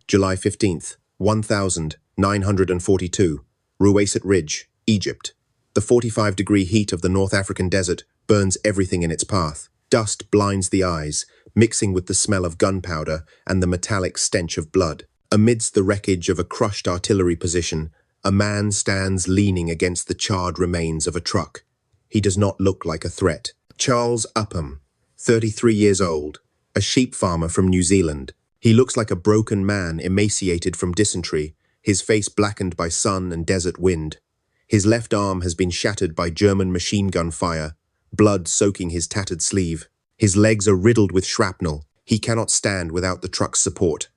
July 15th, 1942, Ruweisat Ridge, Egypt. The 45-degree heat of the North African desert burns everything in its path. Dust blinds the eyes, mixing with the smell of gunpowder and the metallic stench of blood. Amidst the wreckage of a crushed artillery position, a man stands leaning against the charred remains of a truck. He does not look like a threat. Charles Upham, 33 years old, a sheep farmer from New Zealand. He looks like a broken man emaciated from dysentery, his face blackened by sun and desert wind. His left arm has been shattered by German machine gun fire, blood soaking his tattered sleeve. His legs are riddled with shrapnel. He cannot stand without the truck's support.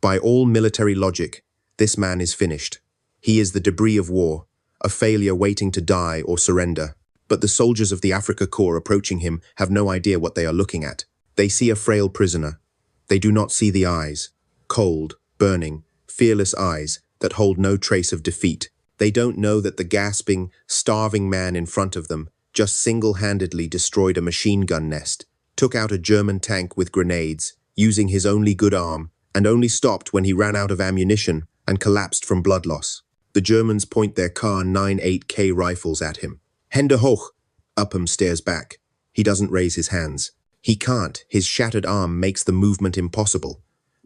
By all military logic, this man is finished. He is the debris of war, a failure waiting to die or surrender. But the soldiers of the Afrika Korps approaching him have no idea what they are looking at. They see a frail prisoner. They do not see the eyes, cold, burning, fearless eyes that hold no trace of defeat. They don't know that the gasping, starving man in front of them just single-handedly destroyed a machine gun nest, took out a German tank with grenades, using his only good arm, and only stopped when he ran out of ammunition and collapsed from blood loss. The Germans point their Kar 98K rifles at him. Hände hoch! Upham stares back. He doesn't raise his hands. He can't. His shattered arm makes the movement impossible.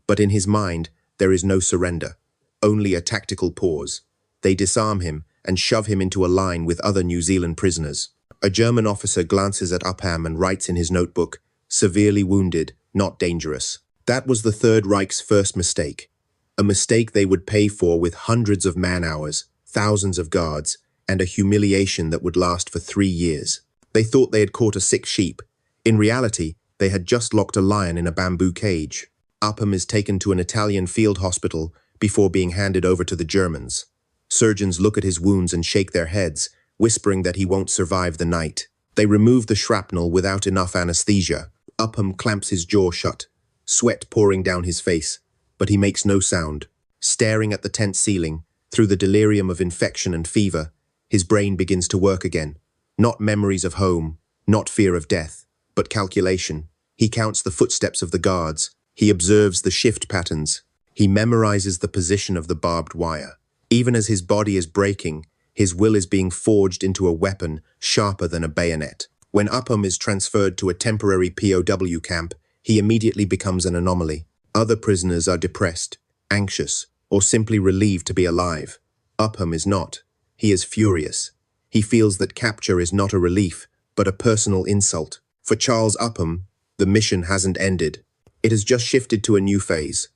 But in his mind, there is no surrender, only a tactical pause. They disarm him and shove him into a line with other New Zealand prisoners. A German officer glances at Upham and writes in his notebook, "Severely wounded, not dangerous." That was the Third Reich's first mistake. A mistake they would pay for with hundreds of man-hours, thousands of guards, and a humiliation that would last for 3 years. They thought they had caught a sick sheep. In reality, they had just locked a lion in a bamboo cage. Upham is taken to an Italian field hospital before being handed over to the Germans. Surgeons look at his wounds and shake their heads, whispering that he won't survive the night. They remove the shrapnel without enough anesthesia. Upham clamps his jaw shut, sweat pouring down his face, but he makes no sound. Staring at the tent ceiling, through the delirium of infection and fever, his brain begins to work again. Not memories of home, not fear of death, but calculation. He counts the footsteps of the guards. He observes the shift patterns. He memorizes the position of the barbed wire. Even as his body is breaking, his will is being forged into a weapon sharper than a bayonet. When Upham is transferred to a temporary POW camp, he immediately becomes an anomaly. Other prisoners are depressed, anxious, or simply relieved to be alive. Upham is not. He is furious. He feels that capture is not a relief, but a personal insult. For Charles Upham, the mission hasn't ended. It has just shifted to a new phase.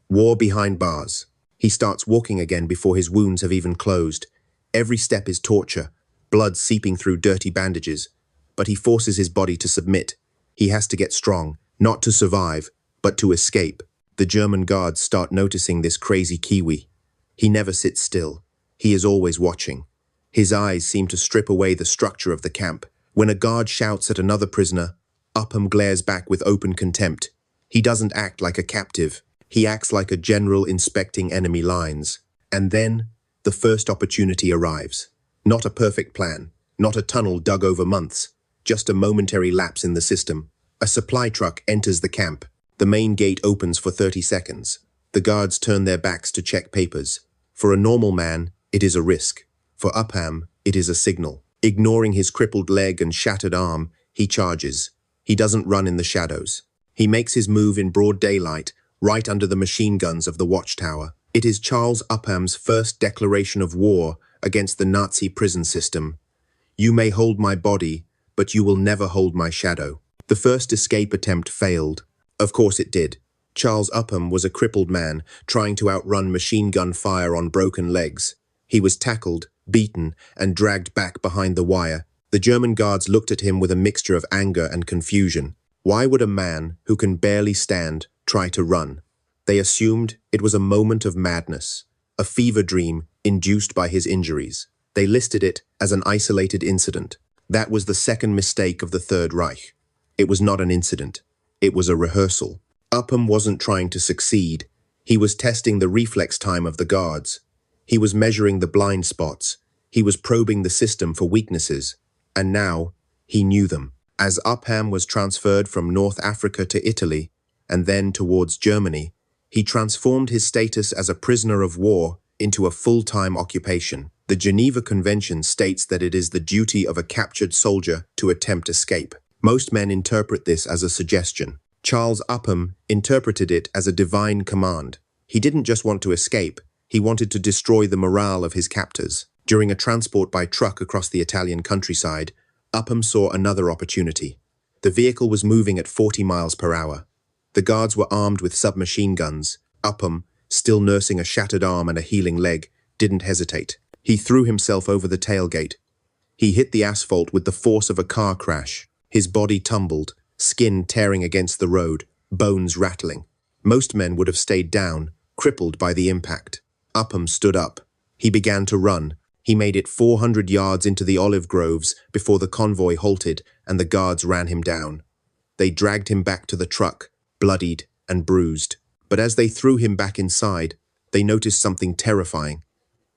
War behind bars. He starts walking again before his wounds have even closed. Every step is torture, blood seeping through dirty bandages. But he forces his body to submit. He has to get strong, not to survive, but to escape. The German guards start noticing this crazy Kiwi. He never sits still. He is always watching. His eyes seem to strip away the structure of the camp. When a guard shouts at another prisoner, Upham glares back with open contempt. He doesn't act like a captive. He acts like a general inspecting enemy lines. And then, the first opportunity arrives. Not a perfect plan, not a tunnel dug over months, just a momentary lapse in the system. A supply truck enters the camp. The main gate opens for 30 seconds. The guards turn their backs to check papers. For a normal man, it is a risk. For Upham, it is a signal. Ignoring his crippled leg and shattered arm, he charges. He doesn't run in the shadows. He makes his move in broad daylight, right under the machine guns of the watchtower. It is Charles Upham's first declaration of war against the Nazi prison system. "You may hold my body, but you will never hold my shadow." The first escape attempt failed. Of course it did. Charles Upham was a crippled man trying to outrun machine gun fire on broken legs. He was tackled, beaten, and dragged back behind the wire. The German guards looked at him with a mixture of anger and confusion. Why would a man who can barely stand try to run? They assumed it was a moment of madness, a fever dream induced by his injuries. They listed it as an isolated incident. That was the second mistake of the Third Reich. It was not an incident. It was a rehearsal. Upham wasn't trying to succeed. He was testing the reflex time of the guards. He was measuring the blind spots. He was probing the system for weaknesses. And now, he knew them. As Upham was transferred from North Africa to Italy, and then towards Germany, He transformed his status as a prisoner of war into a full-time occupation. The Geneva Convention states that it is the duty of a captured soldier to attempt escape. Most men interpret this as a suggestion. Charles Upham interpreted it as a divine command. He didn't just want to escape, he wanted to destroy the morale of his captors. During a transport by truck across the Italian countryside, Upham saw another opportunity. The vehicle was moving at 40 miles per hour. The guards were armed with submachine guns. Upham, still nursing a shattered arm and a healing leg, didn't hesitate. He threw himself over the tailgate. He hit the asphalt with the force of a car crash. His body tumbled, skin tearing against the road, bones rattling. Most men would have stayed down, crippled by the impact. Upham stood up. He began to run. He made it 400 yards into the olive groves before the convoy halted and the guards ran him down. They dragged him back to the truck, bloodied and bruised. But as they threw him back inside, they noticed something terrifying.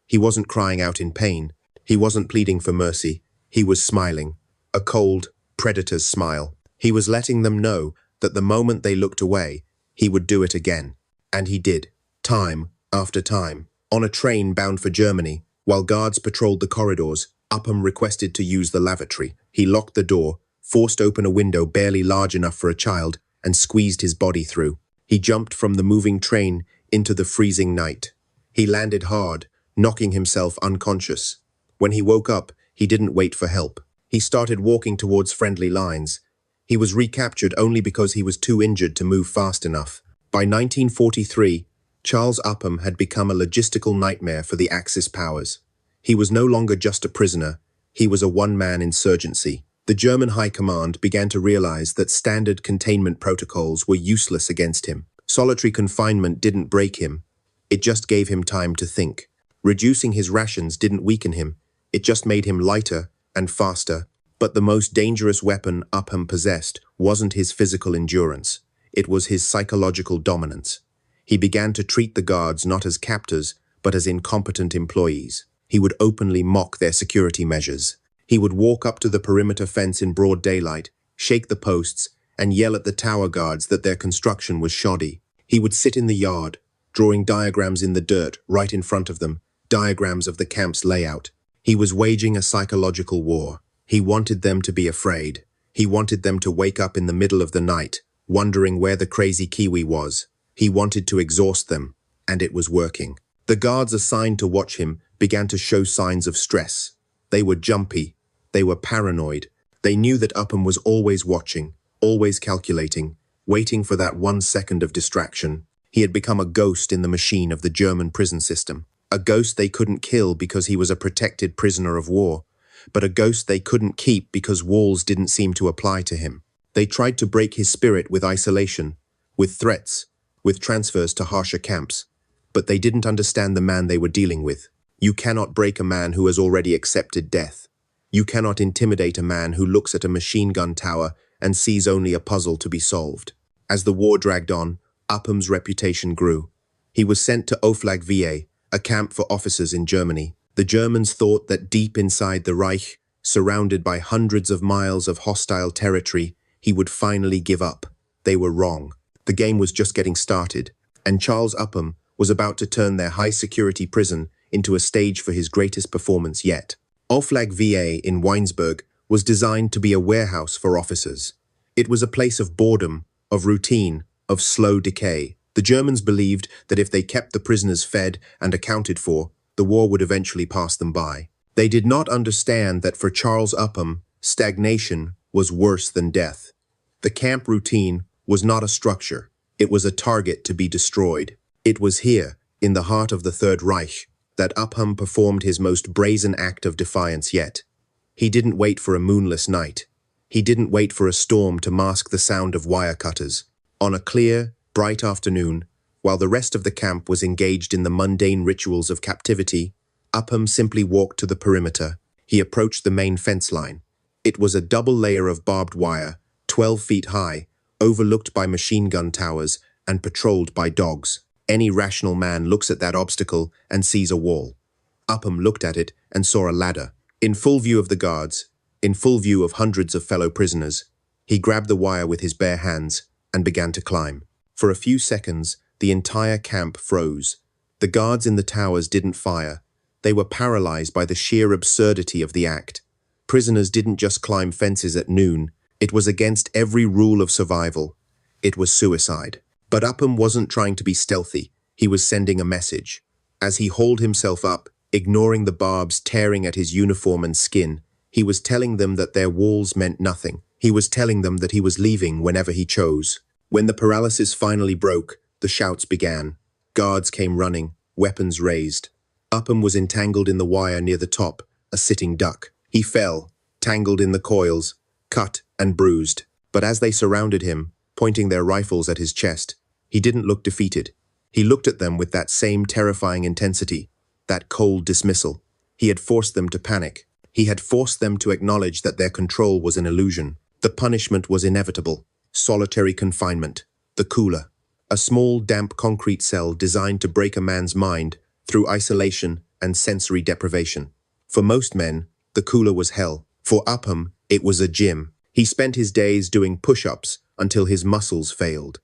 He wasn't crying out in pain. He wasn't pleading for mercy. He was smiling. A cold, predator's smile. He was letting them know that the moment they looked away, he would do it again. And he did, time after time. On a train bound for Germany, while guards patrolled the corridors, Upham requested to use the lavatory. He locked the door, forced open a window barely large enough for a child, and squeezed his body through. He jumped from the moving train into the freezing night. He landed hard, knocking himself unconscious. When he woke up, he didn't wait for help. He started walking towards friendly lines. He was recaptured only because he was too injured to move fast enough. By 1943, Charles Upham had become a logistical nightmare for the Axis powers. He was no longer just a prisoner, he was a one-man insurgency. The German High Command began to realize that standard containment protocols were useless against him. Solitary confinement didn't break him, it just gave him time to think. Reducing his rations didn't weaken him, it just made him lighter and faster. But the most dangerous weapon Upham possessed wasn't his physical endurance, it was his psychological dominance. He began to treat the guards not as captors, but as incompetent employees. He would openly mock their security measures. He would walk up to the perimeter fence in broad daylight, shake the posts, and yell at the tower guards that their construction was shoddy. He would sit in the yard, drawing diagrams in the dirt right in front of them, diagrams of the camp's layout. He was waging a psychological war. He wanted them to be afraid. He wanted them to wake up in the middle of the night, wondering where the crazy Kiwi was. He wanted to exhaust them, and it was working. The guards assigned to watch him began to show signs of stress. They were jumpy. They were paranoid. They knew that Upham was always watching, always calculating, waiting for that 1 second of distraction. He had become a ghost in the machine of the German prison system. A ghost they couldn't kill because he was a protected prisoner of war, but a ghost they couldn't keep because walls didn't seem to apply to him. They tried to break his spirit with isolation, with threats, with transfers to harsher camps, but they didn't understand the man they were dealing with. You cannot break a man who has already accepted death. You cannot intimidate a man who looks at a machine gun tower and sees only a puzzle to be solved. As the war dragged on, Upham's reputation grew. He was sent to Oflag VA, a camp for officers in Germany. The Germans thought that deep inside the Reich, surrounded by hundreds of miles of hostile territory, he would finally give up. They were wrong. The game was just getting started, and Charles Upham was about to turn their high-security prison into a stage for his greatest performance yet. Oflag VA in Weinsberg was designed to be a warehouse for officers. It was a place of boredom, of routine, of slow decay. The Germans believed that if they kept the prisoners fed and accounted for, the war would eventually pass them by. They did not understand that for Charles Upham, stagnation was worse than death. The camp routine was not a structure, it was a target to be destroyed. It was here, in the heart of the Third Reich, that Upham performed his most brazen act of defiance yet. He didn't wait for a moonless night. He didn't wait for a storm to mask the sound of wire cutters. On a clear, bright afternoon, while the rest of the camp was engaged in the mundane rituals of captivity, Upham simply walked to the perimeter. He approached the main fence line. It was a double layer of barbed wire, 12 feet high, overlooked by machine gun towers and patrolled by dogs. Any rational man looks at that obstacle and sees a wall. Upham looked at it and saw a ladder. In full view of the guards, in full view of hundreds of fellow prisoners, he grabbed the wire with his bare hands and began to climb. For a few seconds, the entire camp froze. The guards in the towers didn't fire. They were paralyzed by the sheer absurdity of the act. Prisoners didn't just climb fences at noon. It was against every rule of survival. It was suicide. But Upham wasn't trying to be stealthy. He was sending a message. As he hauled himself up, ignoring the barbs tearing at his uniform and skin, he was telling them that their walls meant nothing. He was telling them that he was leaving whenever he chose. When the paralysis finally broke, the shouts began. Guards came running, weapons raised. Upham was entangled in the wire near the top, a sitting duck. He fell, tangled in the coils, cut and bruised. But as they surrounded him, pointing their rifles at his chest, he didn't look defeated. He looked at them with that same terrifying intensity, that cold dismissal. He had forced them to panic. He had forced them to acknowledge that their control was an illusion. The punishment was inevitable. Solitary confinement. The cooler. A small, damp concrete cell designed to break a man's mind through isolation and sensory deprivation. For most men, the cooler was hell. For Upham, it was a gym. He spent his days doing push-ups until his muscles failed.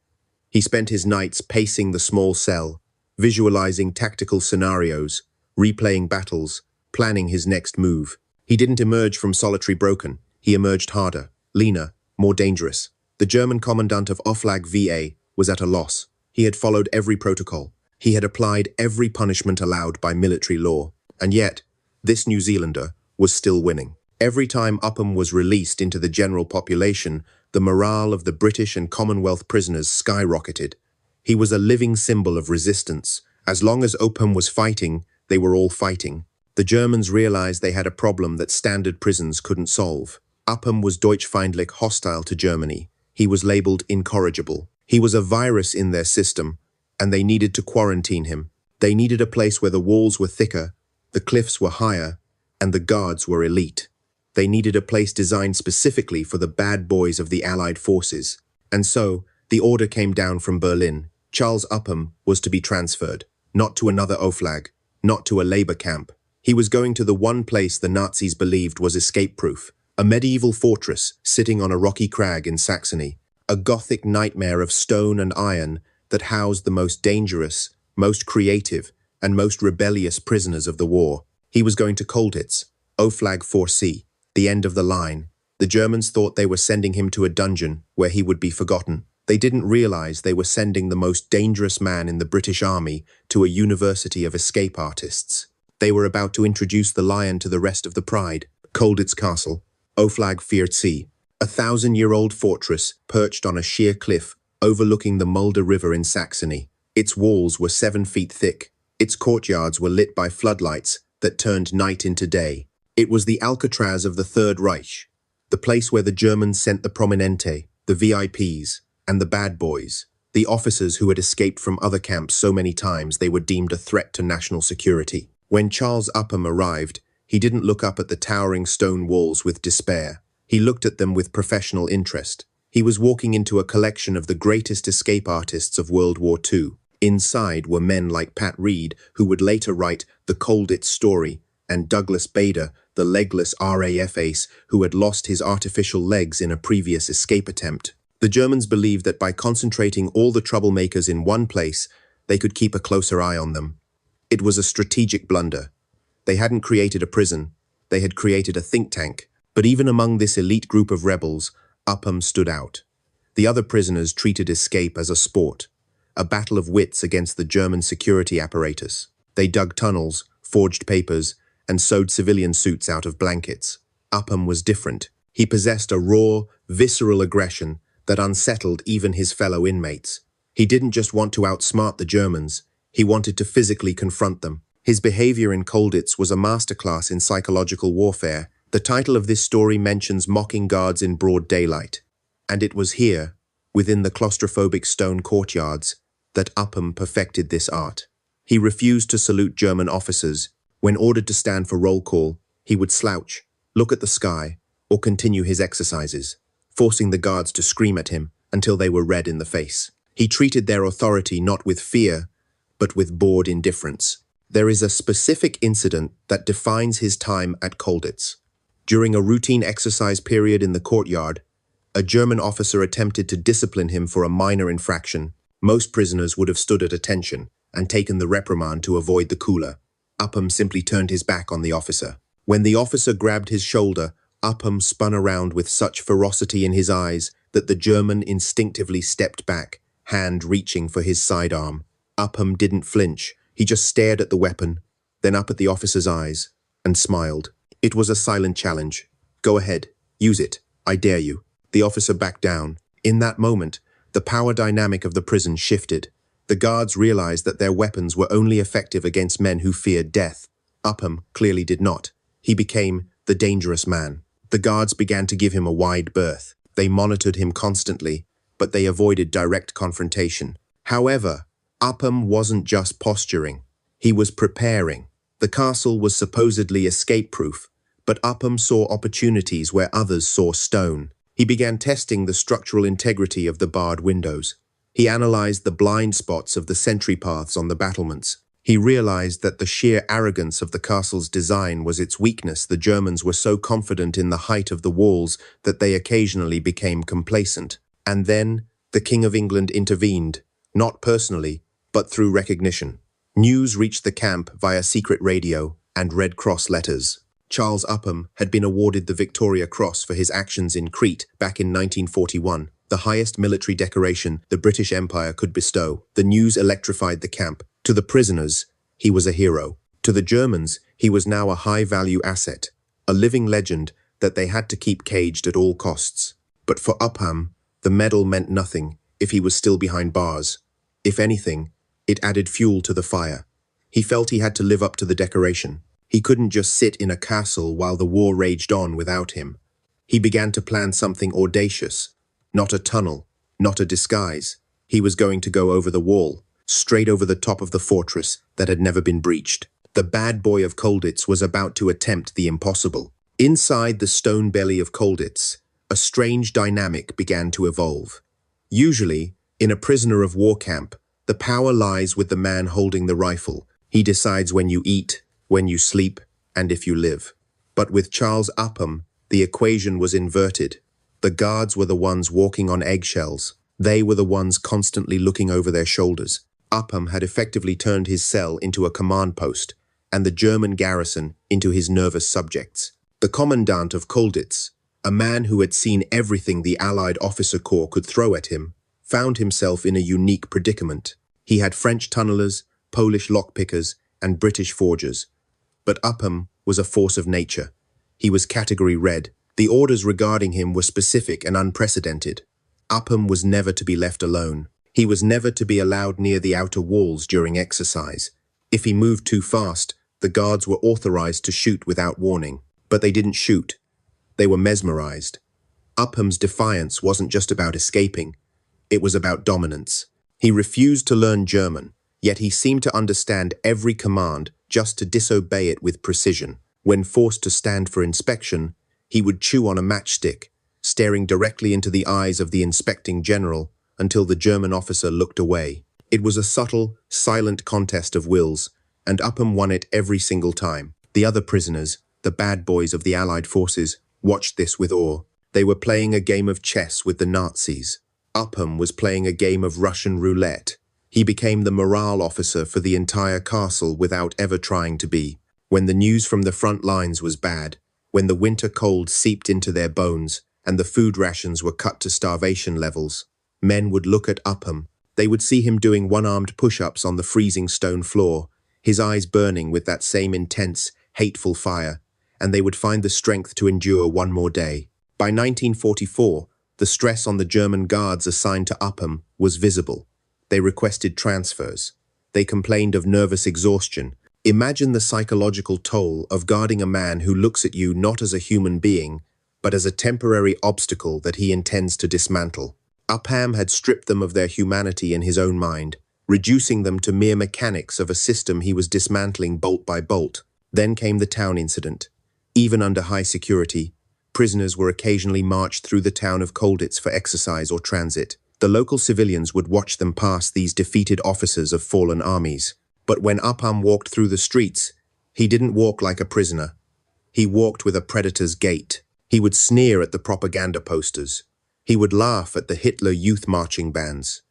He spent his nights pacing the small cell, visualizing tactical scenarios, replaying battles, planning his next move. He didn't emerge from solitary broken. He emerged harder, leaner, more dangerous. The German commandant of Oflag VA was at a loss. He had followed every protocol. He had applied every punishment allowed by military law. And yet, this New Zealander was still winning. Every time Upham was released into the general population, the morale of the British and Commonwealth prisoners skyrocketed. He was a living symbol of resistance. As long as Upham was fighting, they were all fighting. The Germans realized they had a problem that standard prisons couldn't solve. Upham was deutschfeindlich, hostile to Germany. He was labeled incorrigible. He was a virus in their system, and they needed to quarantine him. They needed a place where the walls were thicker, the cliffs were higher, and the guards were elite. They needed a place designed specifically for the bad boys of the Allied forces. And so, the order came down from Berlin. Charles Upham was to be transferred, not to another Oflag, not to a labor camp. He was going to the one place the Nazis believed was escape-proof, a medieval fortress sitting on a rocky crag in Saxony, a Gothic nightmare of stone and iron that housed the most dangerous, most creative, and most rebellious prisoners of the war. He was going to Colditz, Oflag 4C, the end of the line. The Germans thought they were sending him to a dungeon where he would be forgotten. They didn't realize they were sending the most dangerous man in the British Army to a university of escape artists. They were about to introduce the lion to the rest of the pride. Colditz Castle, Oflag 4C, a 1,000-year-old fortress perched on a sheer cliff overlooking the Mulde River in Saxony. Its walls were 7 feet thick. Its courtyards were lit by floodlights that turned night into day. It was the Alcatraz of the Third Reich, the place where the Germans sent the prominente, the VIPs, and the bad boys, the officers who had escaped from other camps so many times they were deemed a threat to national security. When Charles Upham arrived, he didn't look up at the towering stone walls with despair. He looked at them with professional interest. He was walking into a collection of the greatest escape artists of World War II. Inside were men like Pat Reed, who would later write The Colditz Story, and Douglas Bader, the legless RAF ace who had lost his artificial legs in a previous escape attempt. The Germans believed that by concentrating all the troublemakers in one place, they could keep a closer eye on them. It was a strategic blunder. They hadn't created a prison, they had created a think tank. But even among this elite group of rebels, Upham stood out. The other prisoners treated escape as a sport, a battle of wits against the German security apparatus. They dug tunnels, forged papers, and sewed civilian suits out of blankets. Upham was different. He possessed a raw, visceral aggression that unsettled even his fellow inmates. He didn't just want to outsmart the Germans, he wanted to physically confront them. His behavior in Colditz was a masterclass in psychological warfare. The title of this story mentions mocking guards in broad daylight. And it was here, within the claustrophobic stone courtyards, that Upham perfected this art. He refused to salute German officers. When ordered to stand for roll call, he would slouch, look at the sky, or continue his exercises, forcing the guards to scream at him until they were red in the face. He treated their authority not with fear, but with bored indifference. There is a specific incident that defines his time at Colditz. During a routine exercise period in the courtyard, a German officer attempted to discipline him for a minor infraction. Most prisoners would have stood at attention and taken the reprimand to avoid the cooler. Upham simply turned his back on the officer. When the officer grabbed his shoulder, Upham spun around with such ferocity in his eyes that the German instinctively stepped back, hand reaching for his sidearm. Upham didn't flinch. He just stared at the weapon, then up at the officer's eyes, and smiled. It was a silent challenge. Go ahead, use it. I dare you. The officer backed down. In that moment, the power dynamic of the prison shifted. The guards realized that their weapons were only effective against men who feared death. Upham clearly did not. He became the dangerous man. The guards began to give him a wide berth. They monitored him constantly, but they avoided direct confrontation. However, Upham wasn't just posturing. He was preparing. The castle was supposedly escape-proof, but Upham saw opportunities where others saw stone. He began testing the structural integrity of the barred windows. He analyzed the blind spots of the sentry paths on the battlements. He realized that the sheer arrogance of the castle's design was its weakness. The Germans were so confident in the height of the walls that they occasionally became complacent. And then, the King of England intervened, not personally, but through recognition. News reached the camp via secret radio and Red Cross letters. Charles Upham had been awarded the Victoria Cross for his actions in Crete back in 1941, the highest military decoration the British Empire could bestow. The news electrified the camp. To the prisoners, he was a hero. To the Germans, he was now a high-value asset, a living legend that they had to keep caged at all costs. But for Upham, the medal meant nothing if he was still behind bars. If anything, it added fuel to the fire. He felt he had to live up to the decoration. He couldn't just sit in a castle while the war raged on without him. He began to plan something audacious. Not a tunnel, not a disguise. He was going to go over the wall, straight over the top of the fortress that had never been breached. The bad boy of Colditz was about to attempt the impossible. Inside the stone belly of Colditz, a strange dynamic began to evolve. Usually, in a prisoner of war camp, the power lies with the man holding the rifle. He decides when you eat, when you sleep, and if you live. But with Charles Upham, the equation was inverted. The guards were the ones walking on eggshells. They were the ones constantly looking over their shoulders. Upham had effectively turned his cell into a command post, and the German garrison into his nervous subjects. The commandant of Colditz, a man who had seen everything the Allied officer corps could throw at him, found himself in a unique predicament. He had French tunnelers, Polish lockpickers, and British forgers. But Upham was a force of nature. He was category red. The orders regarding him were specific and unprecedented. Upham was never to be left alone. He was never to be allowed near the outer walls during exercise. If he moved too fast, the guards were authorized to shoot without warning. But they didn't shoot. They were mesmerized. Upham's defiance wasn't just about escaping. It was about dominance. He refused to learn German, yet he seemed to understand every command just to disobey it with precision. When forced to stand for inspection, he would chew on a matchstick, staring directly into the eyes of the inspecting general until the German officer looked away. It was a subtle, silent contest of wills, and Upham won it every single time. The other prisoners, the bad boys of the Allied forces, watched this with awe. They were playing a game of chess with the Nazis. Upham was playing a game of Russian roulette. He became the morale officer for the entire castle without ever trying to be. When the news from the front lines was bad, when the winter cold seeped into their bones and the food rations were cut to starvation levels, men would look at Upham. They would see him doing one-armed push-ups on the freezing stone floor, his eyes burning with that same intense, hateful fire, and they would find the strength to endure one more day. By 1944, the stress on the German guards assigned to Upham was visible. They requested transfers. They complained of nervous exhaustion. Imagine the psychological toll of guarding a man who looks at you not as a human being, but as a temporary obstacle that he intends to dismantle. Upham had stripped them of their humanity in his own mind, reducing them to mere mechanics of a system he was dismantling bolt by bolt. Then came the town incident. Even under high security, prisoners were occasionally marched through the town of Colditz for exercise or transit. The local civilians would watch them pass these defeated officers of fallen armies. But when Upham walked through the streets, he didn't walk like a prisoner. He walked with a predator's gait. He would sneer at the propaganda posters. He would laugh at the Hitler youth marching bands.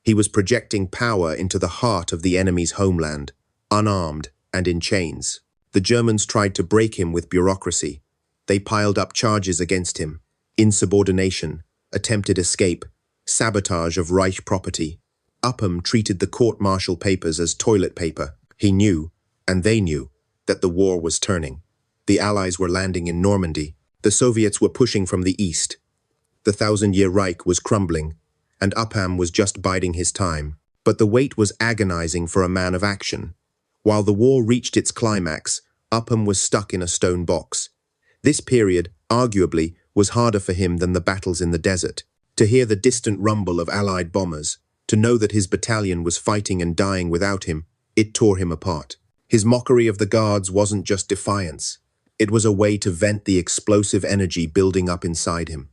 He was projecting power into the heart of the enemy's homeland, unarmed and in chains. The Germans tried to break him with bureaucracy. They piled up charges against him: insubordination, attempted escape, sabotage of Reich property. Upham treated the court-martial papers as toilet paper. He knew, and they knew, that the war was turning. The Allies were landing in Normandy. The Soviets were pushing from the east. The Thousand-Year Reich was crumbling, and Upham was just biding his time. But the wait was agonizing for a man of action. While the war reached its climax, Upham was stuck in a stone box. This period, arguably, was harder for him than the battles in the desert. To hear the distant rumble of Allied bombers, to know that his battalion was fighting and dying without him, it tore him apart. His mockery of the guards wasn't just defiance. It was a way to vent the explosive energy building up inside him.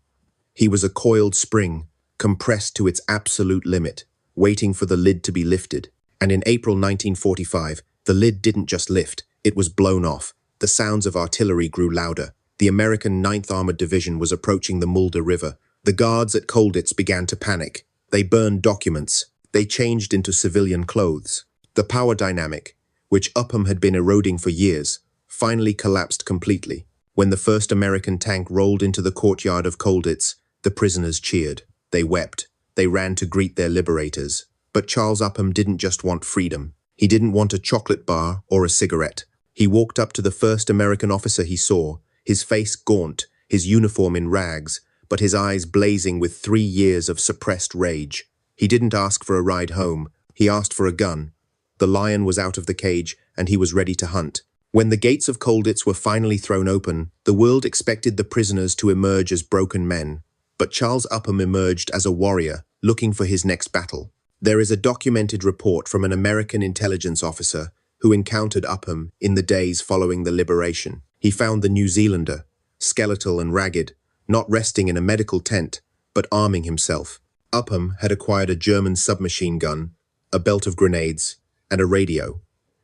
He was a coiled spring, compressed to its absolute limit, waiting for the lid to be lifted. And in April 1945, the lid didn't just lift, it was blown off. The sounds of artillery grew louder. The American 9th Armored Division was approaching the Mulde River. The guards at Colditz began to panic. They burned documents. They changed into civilian clothes. The power dynamic, which Upham had been eroding for years, finally collapsed completely. When the first American tank rolled into the courtyard of Colditz, the prisoners cheered. They wept. They ran to greet their liberators. But Charles Upham didn't just want freedom. He didn't want a chocolate bar or a cigarette. He walked up to the first American officer he saw, his face gaunt, his uniform in rags, but his eyes blazing with 3 years of suppressed rage. He didn't ask for a ride home. He asked for a gun. The lion was out of the cage, and he was ready to hunt. When the gates of Colditz were finally thrown open, the world expected the prisoners to emerge as broken men. But Charles Upham emerged as a warrior, looking for his next battle. There is a documented report from an American intelligence officer who encountered Upham in the days following the liberation. He found the New Zealander, skeletal and ragged, not resting in a medical tent, but arming himself. Upham had acquired a German submachine gun, a belt of grenades, and a radio.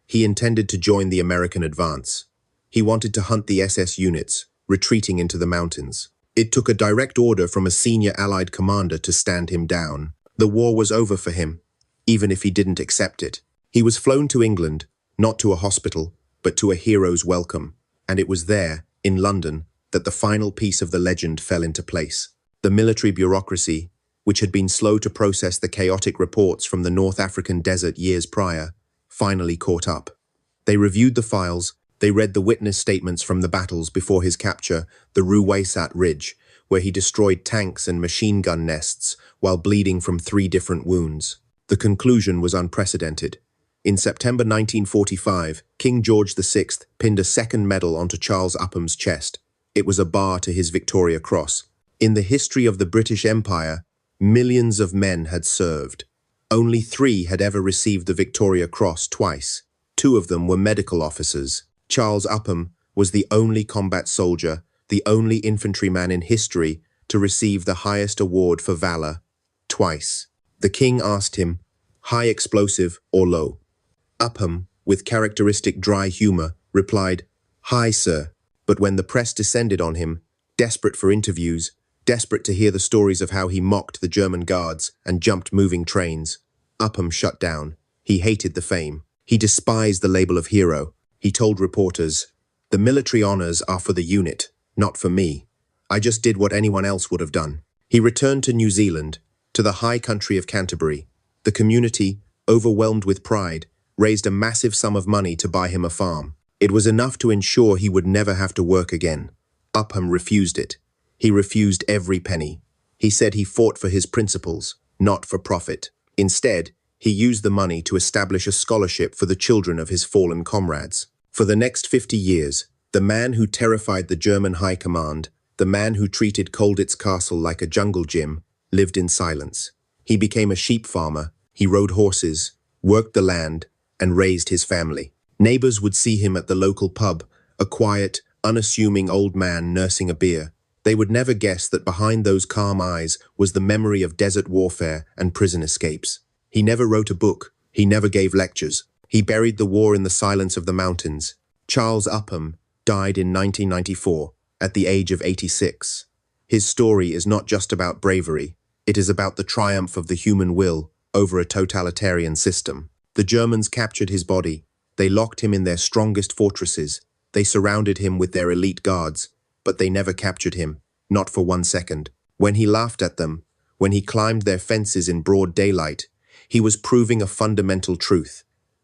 He intended to join the American advance. He wanted to hunt the SS units, retreating into the mountains. It took a direct order from a senior Allied commander to stand him down. The war was over for him, even if he didn't accept it. He was flown to England, not to a hospital, but to a hero's welcome. And it was there, in London, that the final piece of the legend fell into place. The military bureaucracy, which had been slow to process the chaotic reports from the North African desert years prior, finally caught up. They reviewed the files. They read the witness statements from the battles before his capture, the Ruweisat Ridge, where he destroyed tanks and machine gun nests while bleeding from 3 different wounds. The conclusion was unprecedented. In September 1945, King George VI pinned a second medal onto Charles Upham's chest. It was a bar to his Victoria Cross. In the history of the British Empire, millions of men had served. Only 3 had ever received the Victoria Cross twice. 2 of them were medical officers. Charles Upham was the only combat soldier, the only infantryman in history to receive the highest award for valor, twice. The king asked him, high explosive or low? Upham, with characteristic dry humor, replied, high, sir. But when the press descended on him, desperate for interviews, desperate to hear the stories of how he mocked the German guards and jumped moving trains, Upham shut down. He hated the fame. He despised the label of hero. He told reporters, the military honors are for the unit, not for me. I just did what anyone else would have done. He returned to New Zealand, to the high country of Canterbury. The community, overwhelmed with pride, raised a massive sum of money to buy him a farm. It was enough to ensure he would never have to work again. Upham refused it. He refused every penny. He said he fought for his principles, not for profit. Instead, he used the money to establish a scholarship for the children of his fallen comrades. For the next 50 years, the man who terrified the German high command, the man who treated Colditz Castle like a jungle gym, lived in silence. He became a sheep farmer. He rode horses, worked the land, and raised his family. Neighbors would see him at the local pub, a quiet, unassuming old man nursing a beer. They would never guess that behind those calm eyes was the memory of desert warfare and prison escapes. He never wrote a book. He never gave lectures. He buried the war in the silence of the mountains. Charles Upham died in 1994, at the age of 86. His story is not just about bravery. It is about the triumph of the human will, over a totalitarian system. The Germans captured his body. They locked him in their strongest fortresses. They surrounded him with their elite guards, but they never captured him, not for 1 second. When he laughed at them, when he climbed their fences in broad daylight, he was proving a fundamental truth.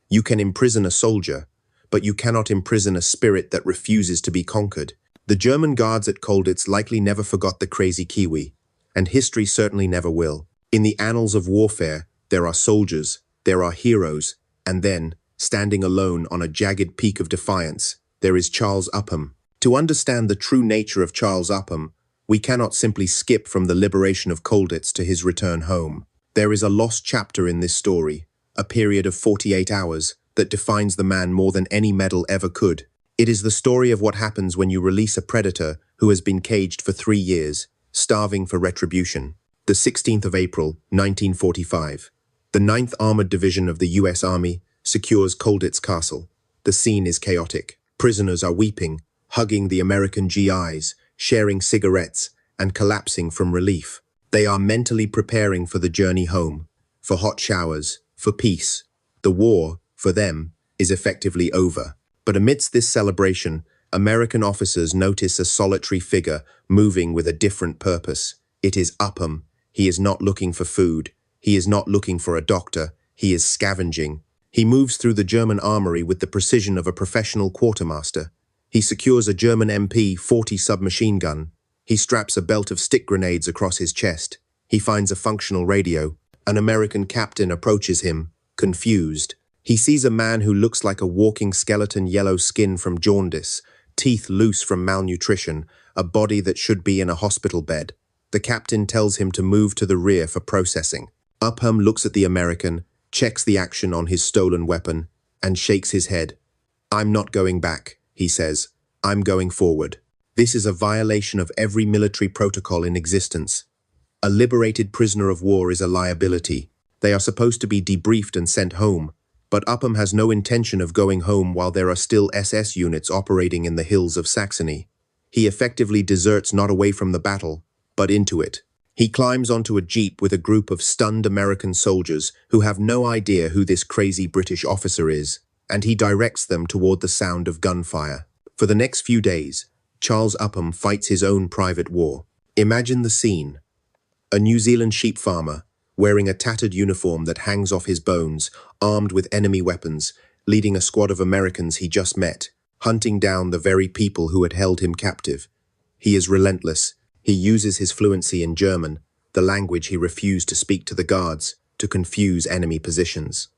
You can imprison a soldier, but you cannot imprison a spirit that refuses to be conquered. The German guards at Colditz likely never forgot the crazy Kiwi, and history certainly never will. In the annals of warfare, there are soldiers, there are heroes, and then, standing alone on a jagged peak of defiance, there is Charles Upham. To understand the true nature of Charles Upham, we cannot simply skip from the liberation of Colditz to his return home. There is a lost chapter in this story, a period of 48 hours, that defines the man more than any medal ever could. It is the story of what happens when you release a predator who has been caged for 3 years, starving for retribution. The 16th of April, 1945. The 9th Armored Division of the U.S. Army secures Colditz Castle. The scene is chaotic. Prisoners are weeping, hugging the American GIs, sharing cigarettes, and collapsing from relief. They are mentally preparing for the journey home, for hot showers, for peace. The war, for them, is effectively over. But amidst this celebration, American officers notice a solitary figure moving with a different purpose. It is Upham. He is not looking for food. He is not looking for a doctor. He is scavenging. He moves through the German armory with the precision of a professional quartermaster. He secures a German MP-40 submachine gun. He straps a belt of stick grenades across his chest. He finds a functional radio. An American captain approaches him, confused. He sees a man who looks like a walking skeleton, yellow skin from jaundice, teeth loose from malnutrition, a body that should be in a hospital bed. The captain tells him to move to the rear for processing. Upham looks at the American, checks the action on his stolen weapon, and shakes his head. "I'm not going back," he says. "I'm going forward." This is a violation of every military protocol in existence. A liberated prisoner of war is a liability. They are supposed to be debriefed and sent home, but Upham has no intention of going home while there are still SS units operating in the hills of Saxony. He effectively deserts not away from the battle, but into it. He climbs onto a jeep with a group of stunned American soldiers who have no idea who this crazy British officer is, and he directs them toward the sound of gunfire. For the next few days, Charles Upham fights his own private war. Imagine the scene. A New Zealand sheep farmer, wearing a tattered uniform that hangs off his bones, armed with enemy weapons, leading a squad of Americans he just met, hunting down the very people who had held him captive. He is relentless. He uses his fluency in German, the language he refused to speak to the guards, to confuse enemy positions.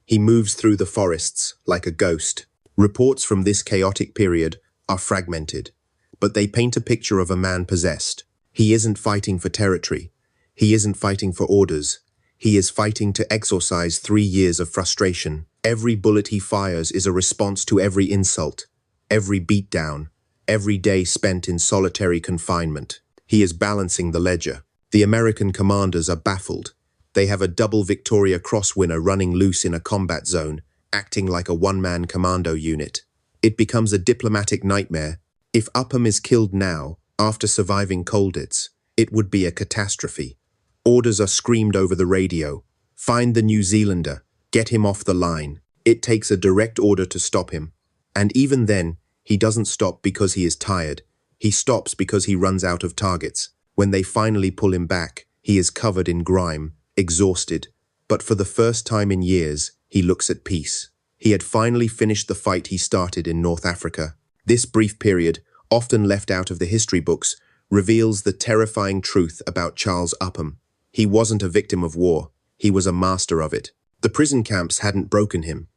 He moves through the forests like a ghost. Reports from this chaotic period are fragmented, but they paint a picture of a man possessed. He isn't fighting for territory. He isn't fighting for orders. He is fighting to exorcise 3 years of frustration. Every bullet he fires is a response to every insult, every beatdown, every day spent in solitary confinement. He is balancing the ledger. The American commanders are baffled. They have a double Victoria Cross winner running loose in a combat zone, acting like a one-man commando unit. It becomes a diplomatic nightmare. If Upham is killed now, after surviving Colditz, it would be a catastrophe. Orders are screamed over the radio. Find the New Zealander. Get him off the line. It takes a direct order to stop him. And even then, he doesn't stop because he is tired. He stops because he runs out of targets. When they finally pull him back, he is covered in grime, exhausted. But for the first time in years, he looks at peace. He had finally finished the fight he started in North Africa. This brief period, often left out of the history books, reveals the terrifying truth about Charles Upham. He wasn't a victim of war. He was a master of it. The prison camps hadn't broken him.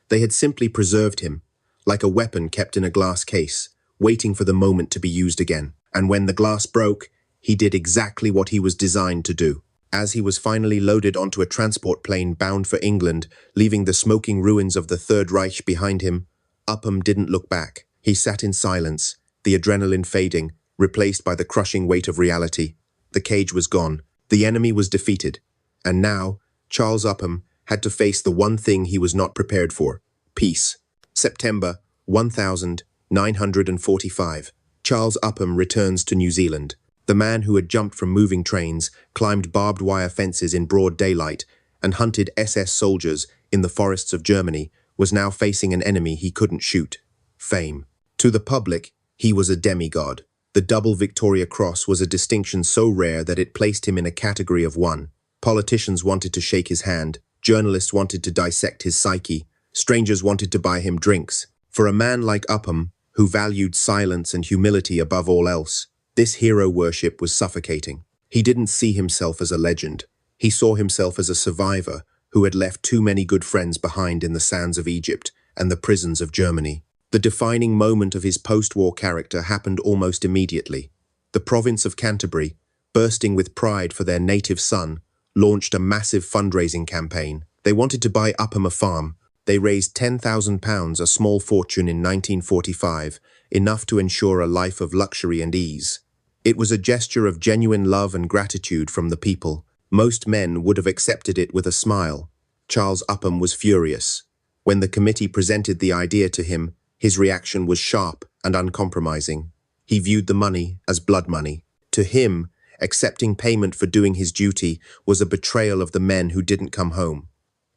They had simply preserved him, like a weapon kept in a glass case, waiting for the moment to be used again. And when the glass broke, he did exactly what he was designed to do. As he was finally loaded onto a transport plane bound for England, leaving the smoking ruins of the Third Reich behind him, Upham didn't look back. He sat in silence, the adrenaline fading, replaced by the crushing weight of reality. The cage was gone. The enemy was defeated. And now, Charles Upham had to face the one thing he was not prepared for: peace. September 1945. Charles Upham returns to New Zealand. The man who had jumped from moving trains, climbed barbed wire fences in broad daylight, and hunted SS soldiers in the forests of Germany, was now facing an enemy he couldn't shoot: fame. To the public, he was a demigod. The double Victoria Cross was a distinction so rare that it placed him in a category of one. Politicians wanted to shake his hand, journalists wanted to dissect his psyche, strangers wanted to buy him drinks. For a man like Upham, who valued silence and humility above all else, this hero worship was suffocating. He didn't see himself as a legend. He saw himself as a survivor who had left too many good friends behind in the sands of Egypt and the prisons of Germany. The defining moment of his post-war character happened almost immediately. The province of Canterbury, bursting with pride for their native son, launched a massive fundraising campaign. They wanted to buy Upham a farm. They raised £10,000, a small fortune in 1945, enough to ensure a life of luxury and ease. It was a gesture of genuine love and gratitude from the people. Most men would have accepted it with a smile. Charles Upham was furious. When the committee presented the idea to him, his reaction was sharp and uncompromising. He viewed the money as blood money. To him, accepting payment for doing his duty was a betrayal of the men who didn't come home.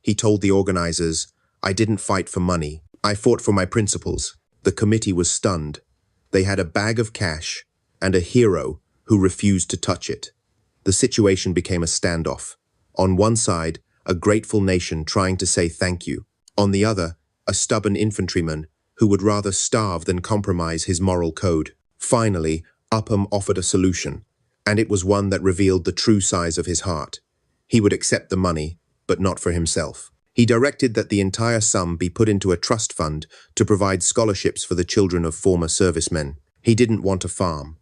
He told the organizers, "I didn't fight for money. I fought for my principles." The committee was stunned. They had a bag of cash and a hero who refused to touch it. The situation became a standoff. On one side, a grateful nation trying to say thank you. On the other, a stubborn infantryman who would rather starve than compromise his moral code. Finally, Upham offered a solution, and it was one that revealed the true size of his heart. He would accept the money, but not for himself. He directed that the entire sum be put into a trust fund to provide scholarships for the children of former servicemen. He didn't want a farm.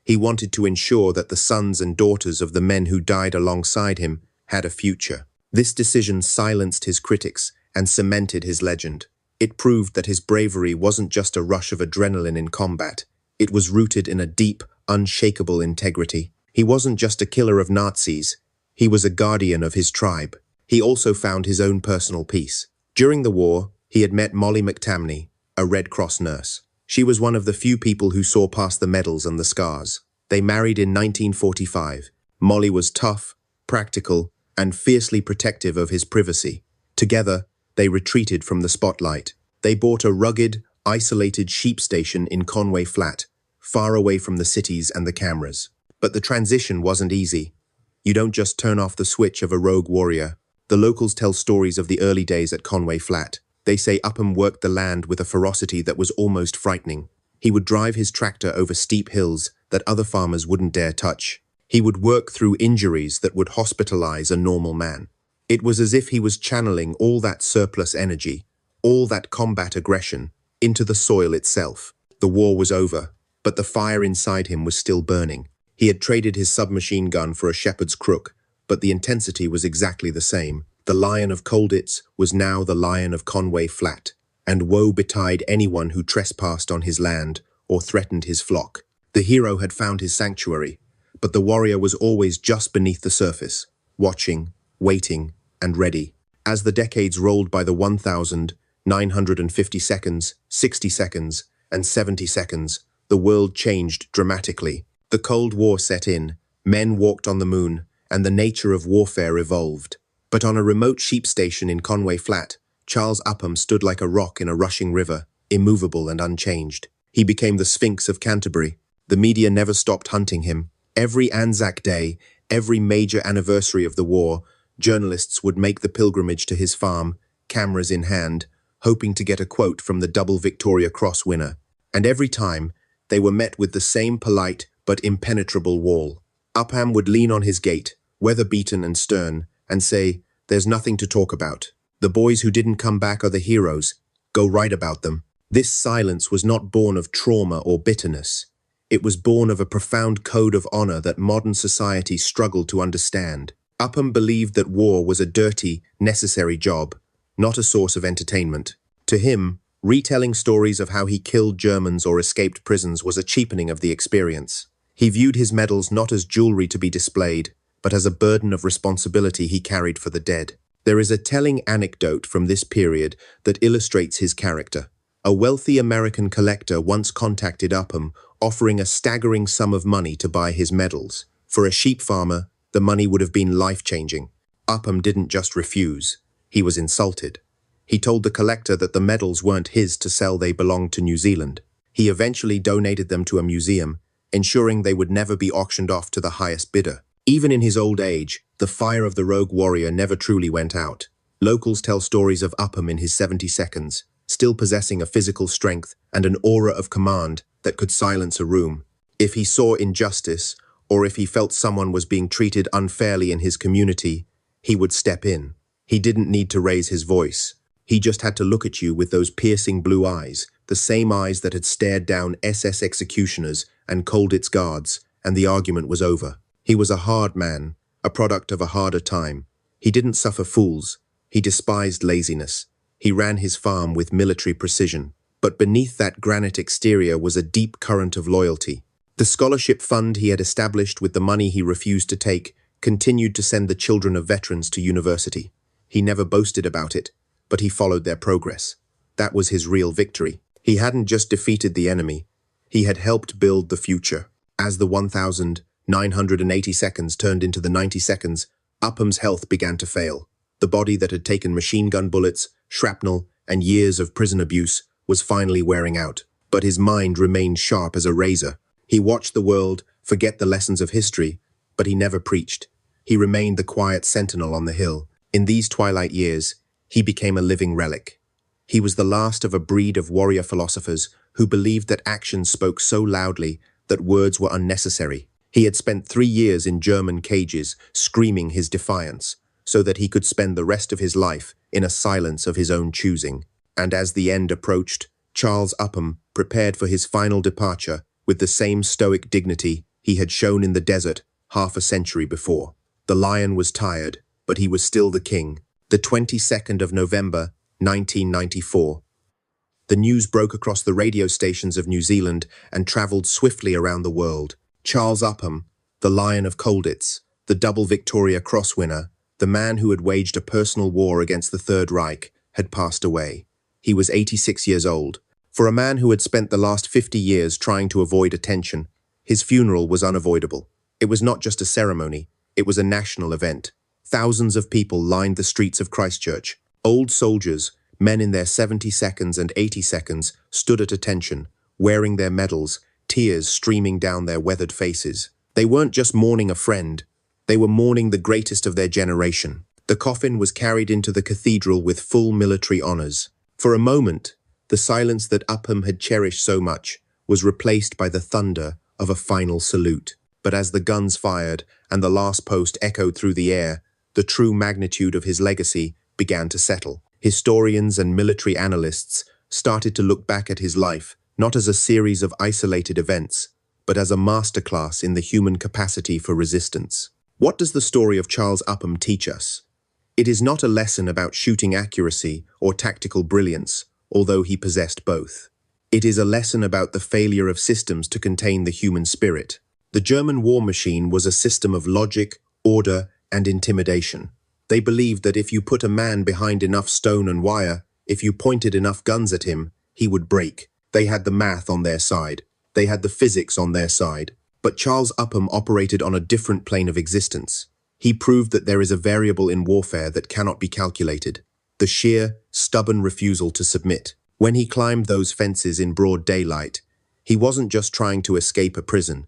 He wanted to ensure that the sons and daughters of the men who died alongside him had a future. This decision silenced his critics and cemented his legend. It proved that his bravery wasn't just a rush of adrenaline in combat. It was rooted in a deep, unshakable integrity. He wasn't just a killer of Nazis. He was a guardian of his tribe. He also found his own personal peace. During the war, he had met Molly McTamney, a Red Cross nurse. She was one of the few people who saw past the medals and the scars. They married in 1945. Molly was tough, practical, and fiercely protective of his privacy. Together, they retreated from the spotlight. They bought a rugged, isolated sheep station in Conway Flat, far away from the cities and the cameras. But the transition wasn't easy. You don't just turn off the switch of a rogue warrior. The locals tell stories of the early days at Conway Flat. They say Upham worked the land with a ferocity that was almost frightening. He would drive his tractor over steep hills that other farmers wouldn't dare touch. He would work through injuries that would hospitalize a normal man. It was as if he was channeling all that surplus energy, all that combat aggression, into the soil itself. The war was over, but the fire inside him was still burning. He had traded his submachine gun for a shepherd's crook, but the intensity was exactly the same. The Lion of Colditz was now the Lion of Conway Flat, and woe betide anyone who trespassed on his land or threatened his flock. The hero had found his sanctuary, but the warrior was always just beneath the surface, watching, waiting, and ready. As the decades rolled by, the 1,950 seconds, 60 seconds, and 70 seconds, the world changed dramatically. The Cold War set in, men walked on the moon, and the nature of warfare evolved. But on a remote sheep station in Conway Flat, Charles Upham stood like a rock in a rushing river, immovable and unchanged. He became the Sphinx of Canterbury. The media never stopped hunting him. Every Anzac Day, every major anniversary of the war, journalists would make the pilgrimage to his farm, cameras in hand, hoping to get a quote from the double Victoria Cross winner. And every time, they were met with the same polite but impenetrable wall. Upham would lean on his gate, weather-beaten and stern, and say, "There's nothing to talk about. The boys who didn't come back are the heroes. Go write about them." This silence was not born of trauma or bitterness. It was born of a profound code of honor that modern society struggled to understand. Upham believed that war was a dirty, necessary job, not a source of entertainment. To him, retelling stories of how he killed Germans or escaped prisons was a cheapening of the experience. He viewed his medals not as jewelry to be displayed, but as a burden of responsibility he carried for the dead. There is a telling anecdote from this period that illustrates his character. A wealthy American collector once contacted Upham, offering a staggering sum of money to buy his medals. For a sheep farmer, the money would have been life-changing. Upham didn't just refuse. He was insulted. He told the collector that the medals weren't his to sell, they belonged to New Zealand. He eventually donated them to a museum, ensuring they would never be auctioned off to the highest bidder. Even in his old age, the fire of the rogue warrior never truly went out. Locals tell stories of Upham in his 70 seconds, still possessing a physical strength and an aura of command that could silence a room. If he saw injustice, or if he felt someone was being treated unfairly in his community, he would step in. He didn't need to raise his voice. He just had to look at you with those piercing blue eyes, the same eyes that had stared down SS executioners and Colditz guards, and the argument was over. He was a hard man, a product of a harder time. He didn't suffer fools. He despised laziness. He ran his farm with military precision. But beneath that granite exterior was a deep current of loyalty. The scholarship fund he had established with the money he refused to take continued to send the children of veterans to university. He never boasted about it, but he followed their progress. That was his real victory. He hadn't just defeated the enemy. He had helped build the future. As the 1,980 seconds turned into the 90 seconds, Upham's health began to fail. The body that had taken machine gun bullets, shrapnel, and years of prison abuse was finally wearing out. But his mind remained sharp as a razor. He watched the world forget the lessons of history, but he never preached. He remained the quiet sentinel on the hill. In these twilight years, he became a living relic. He was the last of a breed of warrior philosophers who believed that actions spoke so loudly that words were unnecessary. He had spent 3 years in German cages, screaming his defiance, so that he could spend the rest of his life in a silence of his own choosing. And as the end approached, Charles Upham prepared for his final departure with the same stoic dignity he had shown in the desert half a century before. The lion was tired, but he was still the king. The 22nd of November, 1994. The news broke across the radio stations of New Zealand and travelled swiftly around the world. Charles Upham, the Lion of Colditz, the double Victoria Cross winner, the man who had waged a personal war against the Third Reich, had passed away. He was 86 years old. For a man who had spent the last 50 years trying to avoid attention, his funeral was unavoidable. It was not just a ceremony, it was a national event. Thousands of people lined the streets of Christchurch. Old soldiers, men in their 70 seconds and 80 seconds, stood at attention, wearing their medals, tears streaming down their weathered faces. They weren't just mourning a friend, they were mourning the greatest of their generation. The coffin was carried into the cathedral with full military honours. For a moment, the silence that Upham had cherished so much was replaced by the thunder of a final salute. But as the guns fired and the last post echoed through the air, the true magnitude of his legacy began to settle. Historians and military analysts started to look back at his life not as a series of isolated events, but as a masterclass in the human capacity for resistance. What does the story of Charles Upham teach us? It is not a lesson about shooting accuracy or tactical brilliance, although he possessed both. It is a lesson about the failure of systems to contain the human spirit. The German war machine was a system of logic, order, and intimidation. They believed that if you put a man behind enough stone and wire, if you pointed enough guns at him, he would break. They had the math on their side. They had the physics on their side. But Charles Upham operated on a different plane of existence. He proved that there is a variable in warfare that cannot be calculated: the sheer, stubborn refusal to submit. When he climbed those fences in broad daylight, he wasn't just trying to escape a prison.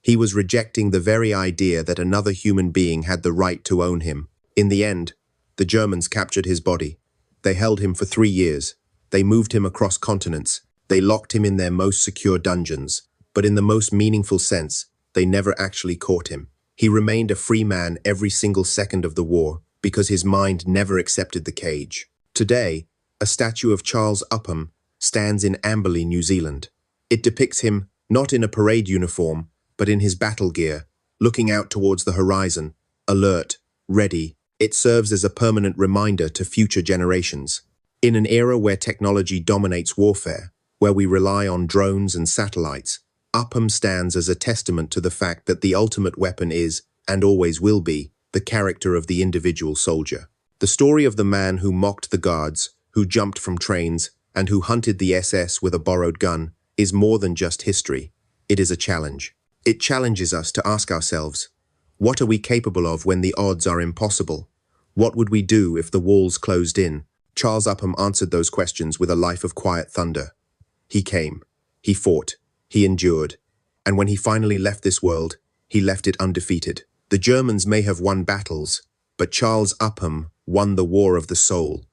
He was rejecting the very idea that another human being had the right to own him. In the end, the Germans captured his body. They held him for 3 years. They moved him across continents. They locked him in their most secure dungeons. But in the most meaningful sense, they never actually caught him. He remained a free man every single second of the war because his mind never accepted the cage. Today, a statue of Charles Upham stands in Amberley, New Zealand. It depicts him not in a parade uniform, but in his battle gear, looking out towards the horizon, alert, ready. It serves as a permanent reminder to future generations. In an era where technology dominates warfare, where we rely on drones and satellites, Upham stands as a testament to the fact that the ultimate weapon is, and always will be, the character of the individual soldier. The story of the man who mocked the guards, who jumped from trains, and who hunted the SS with a borrowed gun is more than just history. It is a challenge. It challenges us to ask ourselves, what are we capable of when the odds are impossible? What would we do if the walls closed in? Charles Upham answered those questions with a life of quiet thunder. He came, he fought, he endured, and when he finally left this world, he left it undefeated. The Germans may have won battles, but Charles Upham won the war of the soul.